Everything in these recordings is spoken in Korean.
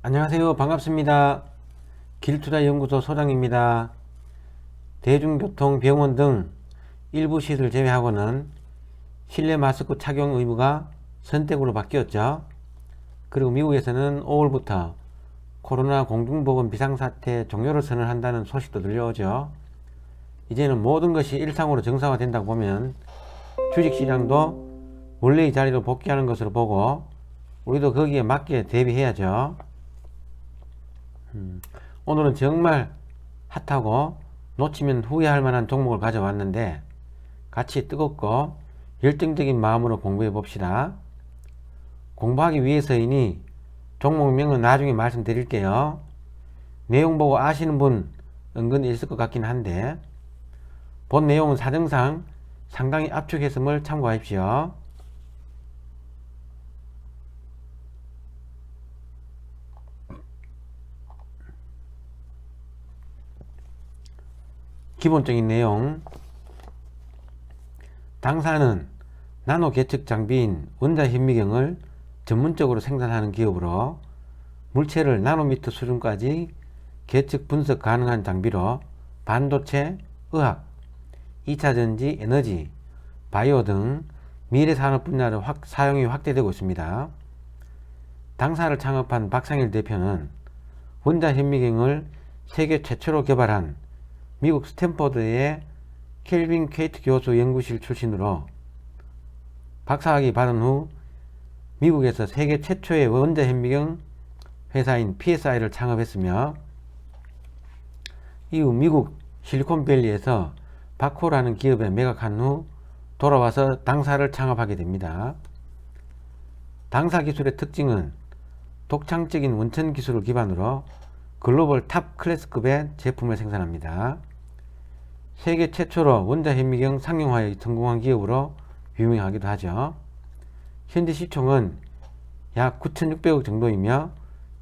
안녕하세요. 반갑습니다. 길투자연구소 소장입니다. 대중교통, 병원 등 일부 시설 제외하고는 실내 마스크 착용 의무가 선택으로 바뀌었죠. 그리고 미국에서는 5월부터 코로나 공중보건 비상사태 종료를 선언한다는 소식도 들려오죠. 이제는 모든 것이 일상으로 정상화된다고 보면 주식시장도 원래의 자리로 복귀하는 것으로 보고 우리도 거기에 맞게 대비해야죠. 오늘은 정말 핫하고 놓치면 후회할 만한 종목을 가져왔는데 같이 뜨겁고 열정적인 마음으로 공부해 봅시다. 공부하기 위해서이니 종목명은 나중에 말씀드릴게요. 내용 보고 아시는 분 은근히 있을 것 같긴 한데 본 내용은 사정상 상당히 압축했음을 참고하십시오. 기본적인 내용. 당사는 나노 계측 장비인 원자현미경을 전문적으로 생산하는 기업으로 물체를 나노미터 수준까지 계측 분석 가능한 장비로 반도체, 의학, 2차전지, 에너지, 바이오 등 미래산업 분야의 사용이 확대되고 있습니다. 당사를 창업한 박상일 대표는 원자현미경을 세계 최초로 개발한 미국 스탠퍼드의 켈빈 케이트 교수 연구실 출신으로 박사학위 받은 후 미국에서 세계 최초의 원자현미경 회사인 PSI를 창업했으며 이후 미국 실리콘밸리에서 바코라는 기업에 매각한 후 돌아와서 당사를 창업하게 됩니다. 당사 기술의 특징은 독창적인 원천 기술을 기반으로 글로벌 탑 클래스급의 제품을 생산합니다. 세계 최초로 원자현미경 상용화에 성공한 기업으로 유명하기도 하죠. 현재 시총은 약 9,600억 정도이며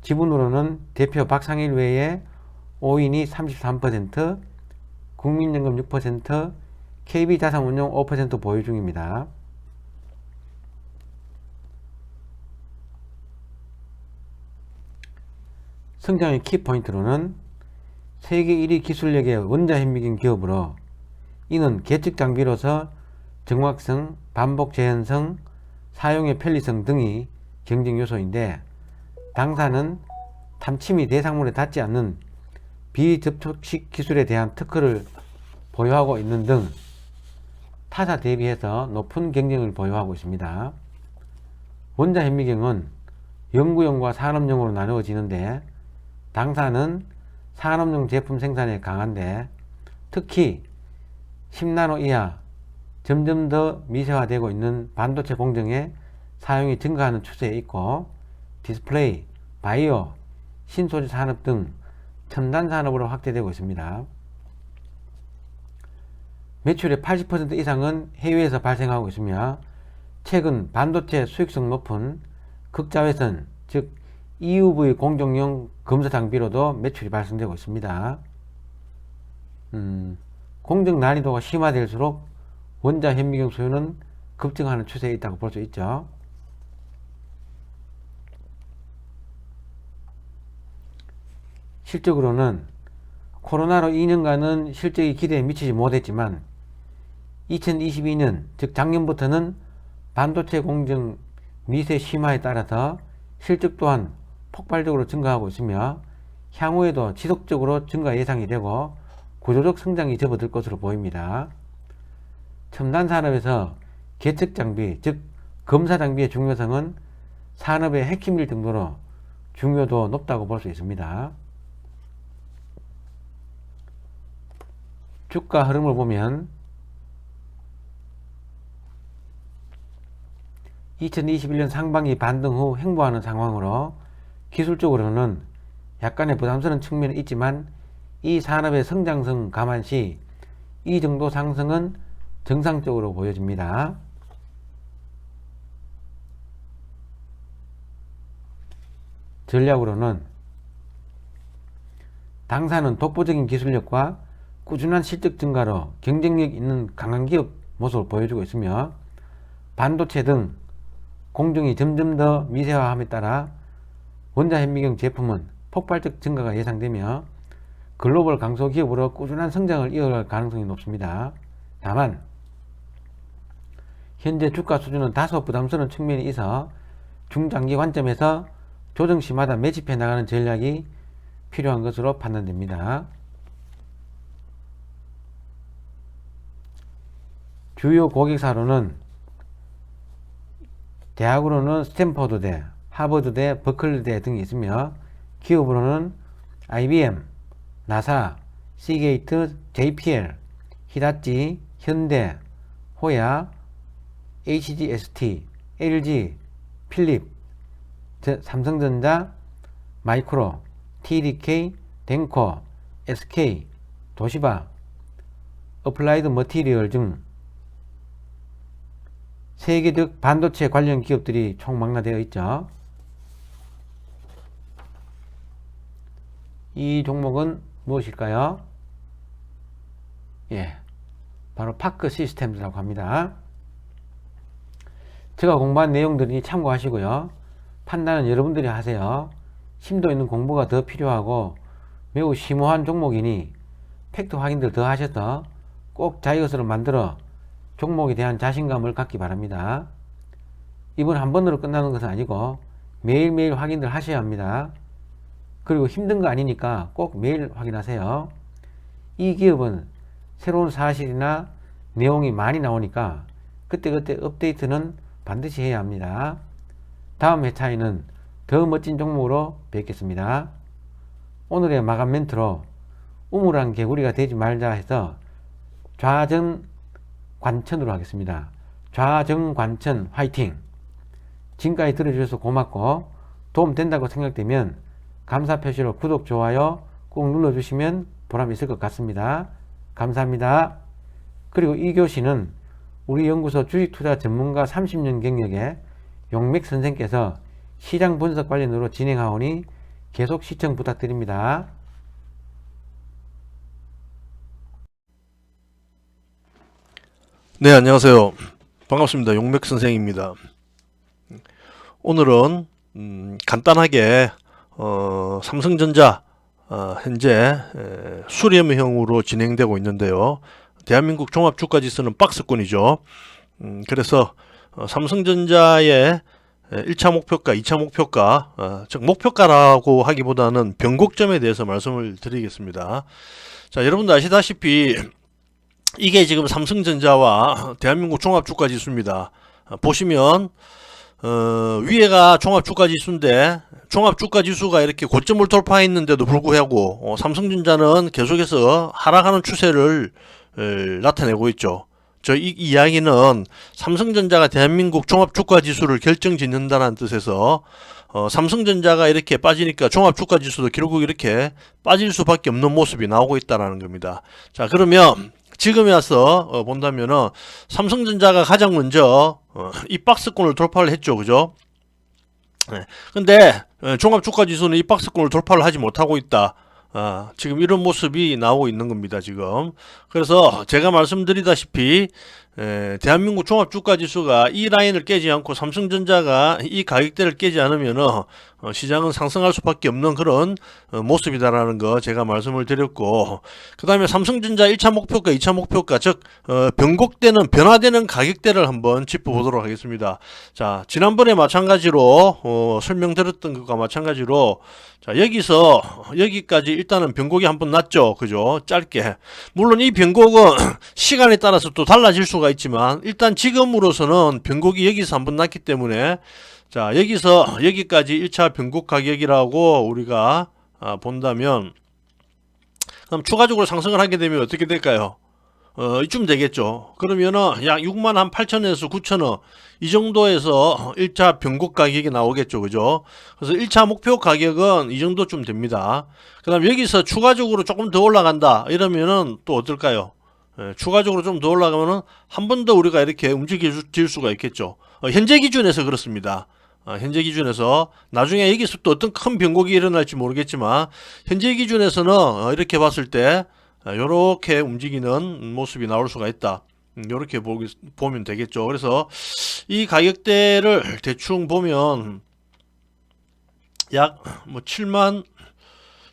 지분으로는 대표 박상일 외에 오인이 33%, 국민연금 6%, KB자산운용 5% 보유 중입니다. 성장의 키포인트로는 세계 1위 기술력의 원자현미경 기업으로 이는 계측 장비로서 정확성, 반복 재현성, 사용의 편리성 등이 경쟁 요소인데 당사는 탐침이 대상물에 닿지 않는 비접촉식 기술에 대한 특허를 보유하고 있는 등 타사 대비해서 높은 경쟁을 보유하고 있습니다. 원자현미경은 연구용과 산업용으로 나누어지는데 당사는 산업용 제품 생산에 강한데 특히 10나노 이하 점점 더 미세화되고 있는 반도체 공정에 사용이 증가하는 추세에 있고 디스플레이, 바이오, 신소재 산업 등 첨단 산업으로 확대되고 있습니다. 매출의 80% 이상은 해외에서 발생하고 있으며 최근 반도체 수익성 높은 극자외선 즉 EUV 공정용 검사 장비로도 매출이 발생되고 있습니다. 공정 난이도가 심화될수록 원자현미경 수요는 급증하는 추세에 있다고 볼 수 있죠. 실적으로는 코로나로 2년간은 실적이 기대에 미치지 못했지만 2022년 즉 작년부터는 반도체 공정 미세 심화에 따라서 실적 또한 폭발적으로 증가하고 있으며 향후에도 지속적으로 증가 예상이 되고 구조적 성장이 접어들 것으로 보입니다. 첨단 산업에서 계측 장비 즉 검사 장비의 중요성은 산업의 핵심일 정도로 중요도 높다고 볼 수 있습니다. 주가 흐름을 보면 2021년 상반기 반등 후 횡보하는 상황으로 기술적으로는 약간의 부담스러운 측면이 있지만 이 산업의 성장성 감안시 이 정도 상승은 정상적으로 보여집니다. 전략으로는 당사는 독보적인 기술력과 꾸준한 실적 증가로 경쟁력 있는 강한 기업 모습을 보여주고 있으며 반도체 등 공정이 점점 더 미세화함에 따라 원자현미경 제품은 폭발적 증가가 예상되며 글로벌 강소 기업으로 꾸준한 성장을 이어갈 가능성이 높습니다. 다만 현재 주가 수준은 다소 부담스러운 측면이 있어 중장기 관점에서 조정 시마다 매집해 나가는 전략이 필요한 것으로 판단됩니다. 주요 고객사로는 대학으로는 스탠퍼드대, 하버드대, 버클리대 등이 있으며 기업으로는 IBM, 나사, 시게이트, JPL, 히다치, 현대, 호야, HGST, LG, 필립, 삼성전자, 마이크로, TDK, 덴코, SK, 도시바, 어플라이드 머티리얼 등 세계적 반도체 관련 기업들이 총망라되어 있죠. 이 종목은 무엇일까요? 예, 바로 파크 시스템즈라고 합니다. 제가 공부한 내용들이 참고하시고요. 판단은 여러분들이 하세요. 심도 있는 공부가 더 필요하고 매우 심오한 종목이니 팩트 확인들 더 하셔서 꼭 자기 것으로 만들어 종목에 대한 자신감을 갖기 바랍니다. 이번 한 번으로 끝나는 것은 아니고 매일매일 확인들 하셔야 합니다. 그리고 힘든 거 아니니까 꼭 매일 확인하세요. 이 기업은 새로운 사실이나 내용이 많이 나오니까 그때그때 업데이트는 반드시 해야 합니다. 다음 회차에는 더 멋진 종목으로 뵙겠습니다. 오늘의 마감 멘트로 우물한 개구리가 되지 말자 해서 좌정관천으로 하겠습니다. 좌정관천 화이팅! 지금까지 들어주셔서 고맙고 도움 된다고 생각되면 감사 표시로 구독, 좋아요 꼭 눌러주시면 보람이 있을 것 같습니다. 감사합니다. 그리고 이 교시는 우리 연구소 주식투자 전문가 30년 경력의 용맥 선생께서 시장 분석 관련으로 진행하오니 계속 시청 부탁드립니다. 네, 안녕하세요. 반갑습니다. 용맥 선생입니다. 오늘은 간단하게 삼성전자 현재 수렴형으로 진행되고 있는데요. 대한민국 종합주가지수는 박스권이죠. 그래서 삼성전자의 1차 목표가, 2차 목표가, 즉 목표가라고 하기보다는 변곡점에 대해서 말씀을 드리겠습니다. 자, 여러분도 아시다시피 이게 지금 삼성전자와 대한민국 종합주가지수입니다. 보시면 위에가 종합주가지수인데 종합주가지수가 이렇게 고점을 돌파했는데도 불구하고 삼성전자는 계속해서 하락하는 추세를 나타내고 있죠. 이 이야기는 삼성전자가 대한민국 종합주가지수를 결정짓는다는 뜻에서 삼성전자가 이렇게 빠지니까 종합주가지수도 결국 이렇게 빠질 수밖에 없는 모습이 나오고 있다는 겁니다. 자, 그러면 지금에 와서 본다면은 삼성전자가 가장 먼저 이 박스권을 돌파를 했죠. 그죠? 네. 근데 종합주가지수는 이 박스권을 돌파를 하지 못하고 있다. 지금 이런 모습이 나오고 있는 겁니다. 지금. 그래서 제가 말씀드리다시피 대한민국 종합주가지수가 이 라인을 깨지 않고 삼성전자가 이 가격대를 깨지 않으면 시장은 상승할 수밖에 없는 그런 모습이다라는 거 제가 말씀을 드렸고, 그 다음에 삼성전자 1차 목표가, 2차 목표가, 즉 변곡되는, 변화되는 가격대를 한번 짚어보도록 하겠습니다. 자, 지난번에 마찬가지로 설명드렸던 것과 마찬가지로, 자, 여기까지 일단은 변곡이 한번 났죠. 그죠? 짧게. 물론 이 변곡은 시간에 따라서 또 달라질 수가 있지만 일단 지금으로서는 변곡이 여기서 한번 났기 때문에, 자, 여기서 여기까지 1차 변곡 가격이라고 우리가 본다면, 그럼 추가적으로 상승을 하게 되면 어떻게 될까요? 이쯤 되겠죠. 그러면은 약 68,000원에서 9,000원 이 정도에서 1차 변곡 가격이 나오겠죠. 그죠? 그래서 1차 목표 가격은 이 정도쯤 됩니다. 그 다음 여기서 추가적으로 조금 더 올라간다 이러면은 또 어떨까요? 추가적으로 좀 더 올라가면은 한 번 더 우리가 이렇게 움직일 수가 있겠죠. 현재 기준에서 그렇습니다. 현재 기준에서 나중에 여기서 또 어떤 큰 변곡이 일어날지 모르겠지만 현재 기준에서는 이렇게 봤을 때 이렇게 움직이는 모습이 나올 수가 있다. 이렇게 보면 되겠죠. 그래서 이 가격대를 대충 보면 약 뭐 7만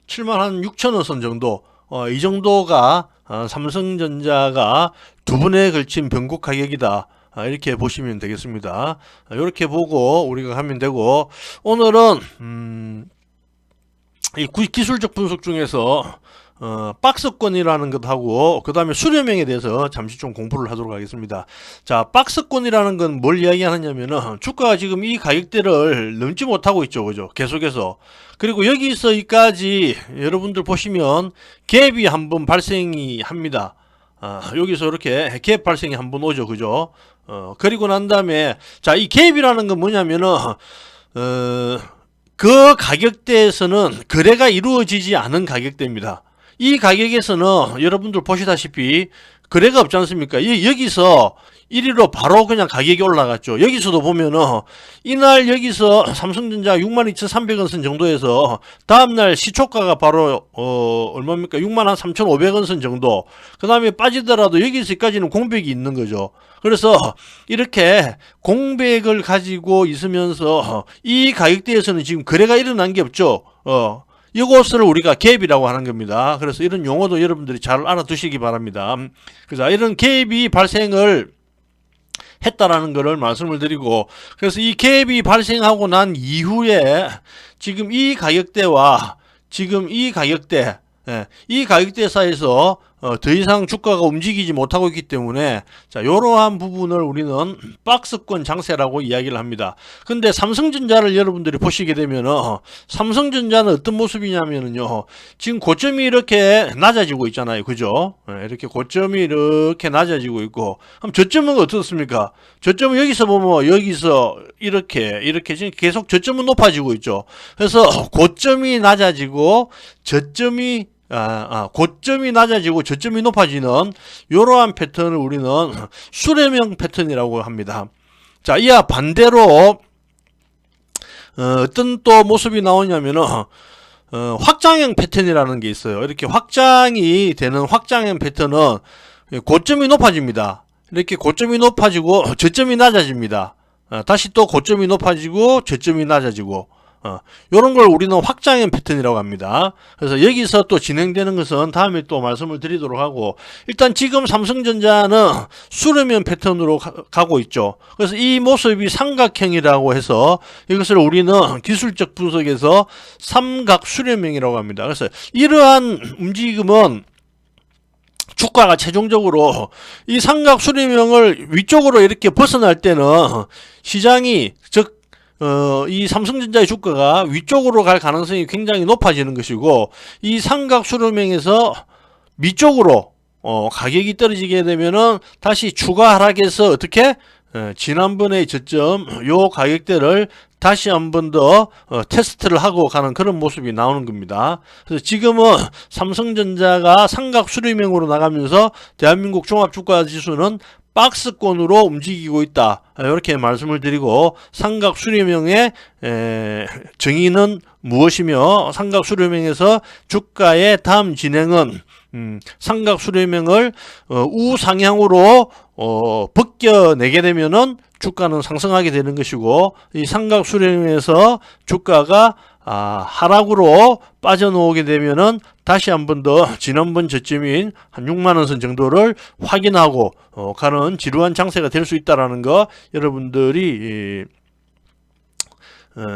한 6천원 선 정도, 이 정도가 삼성전자가 두 번에 걸친 변곡 가격이다. 이렇게 보시면 되겠습니다. 이렇게 보고 우리가 하면 되고, 오늘은 이 기술적 분석 중에서 박스권이라는 것하고 그 다음에 수렴형에 대해서 잠시 좀 공부를 하도록 하겠습니다. 자, 박스권이라는 건 뭘 이야기하느냐면은 주가가 지금 이 가격대를 넘지 못하고 있죠, 그죠? 계속해서. 그리고 여기서까지 여러분들 보시면 갭이 한번 발생이 합니다. 여기서 이렇게 갭 발생이 한번 오죠, 그죠? 그리고 난 다음에, 자, 이 갭이라는 건 뭐냐면은 그 가격대에서는 거래가 이루어지지 않은 가격대입니다. 이 가격에서는 여러분들 보시다시피 거래가 없지 않습니까? 여기서 1위로 바로 그냥 가격이 올라갔죠. 여기서도 보면은 이날 여기서 삼성전자 62,300원 선 정도에서 다음날 시초가가 바로 얼마입니까? 63,500원 선 정도. 그 다음에 빠지더라도 여기서까지는 공백이 있는 거죠. 그래서 이렇게 공백을 가지고 있으면서 이 가격대에서는 지금 거래가 일어난 게 없죠. 이것을 우리가 갭이라고 하는 겁니다. 그래서 이런 용어도 여러분들이 잘 알아두시기 바랍니다. 그래서 이런 갭이 발생을 했다라는 것을 말씀을 드리고, 그래서 이 갭이 발생하고 난 이후에 지금 이 가격대와 지금 이 가격대, 이 가격대 사이에서 더 이상 주가가 움직이지 못하고 있기 때문에, 자, 이러한 부분을 우리는 박스권 장세라고 이야기를 합니다. 근데 삼성전자를 여러분들이 보시게 되면은 삼성전자는 어떤 모습이냐면은요, 지금 고점이 이렇게 낮아지고 있잖아요, 그죠? 이렇게 고점이 이렇게 낮아지고 있고, 그럼 저점은 어떻습니까? 저점은 여기서 보면 여기서 이렇게 지금 계속 저점은 높아지고 있죠. 그래서 고점이 낮아지고 저점이 고점이 낮아지고 저점이 높아지는 이러한 패턴을 우리는 수렴형 패턴이라고 합니다. 자, 이와 반대로 어떤 또 모습이 나오냐면은 확장형 패턴이라는 게 있어요. 이렇게 확장이 되는 확장형 패턴은 고점이 높아집니다. 이렇게 고점이 높아지고 저점이 낮아집니다. 다시 또 고점이 높아지고 저점이 낮아지고, 요런 걸 우리는 확장형 패턴이라고 합니다. 그래서 여기서 또 진행되는 것은 다음에 또 말씀을 드리도록 하고, 일단 지금 삼성전자는 수렴형 패턴으로 가고 있죠. 그래서 이 모습이 삼각형이라고 해서 이것을 우리는 기술적 분석에서 삼각 수렴형이라고 합니다. 그래서 이러한 움직임은 주가가 최종적으로 이 삼각 수렴형을 위쪽으로 이렇게 벗어날 때는 시장이, 즉 이 삼성전자의 주가가 위쪽으로 갈 가능성이 굉장히 높아지는 것이고, 이 삼각 수렴형에서 밑쪽으로 가격이 떨어지게 되면은 다시 추가 하락해서 어떻게 지난번의 저점 요 가격대를 다시 한 번 더 테스트를 하고 가는 그런 모습이 나오는 겁니다. 그래서 지금은 삼성전자가 삼각 수렴형으로 나가면서 대한민국 종합주가지수는 박스권으로 움직이고 있다, 이렇게 말씀을 드리고, 삼각 수렴형의 정의는 무엇이며 삼각 수렴형에서 주가의 다음 진행은 삼각 수렴형을 우상향으로 벗겨내게 되면은 주가는 상승하게 되는 것이고, 이 삼각 수렴형에서 주가가 하락으로 빠져나오게 되면은 다시 한 번 더 지난번 저점인 한 6만원 선 정도를 확인하고 가는 지루한 장세가 될 수 있다라는 거 여러분들이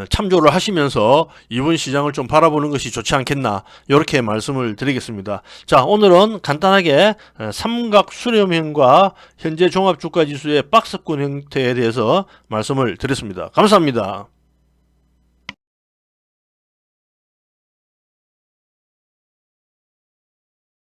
참조를 하시면서 이번 시장을 좀 바라보는 것이 좋지 않겠나, 이렇게 말씀을 드리겠습니다. 자, 오늘은 간단하게 삼각 수렴형과 현재 종합주가지수의 박스권 형태에 대해서 말씀을 드렸습니다. 감사합니다.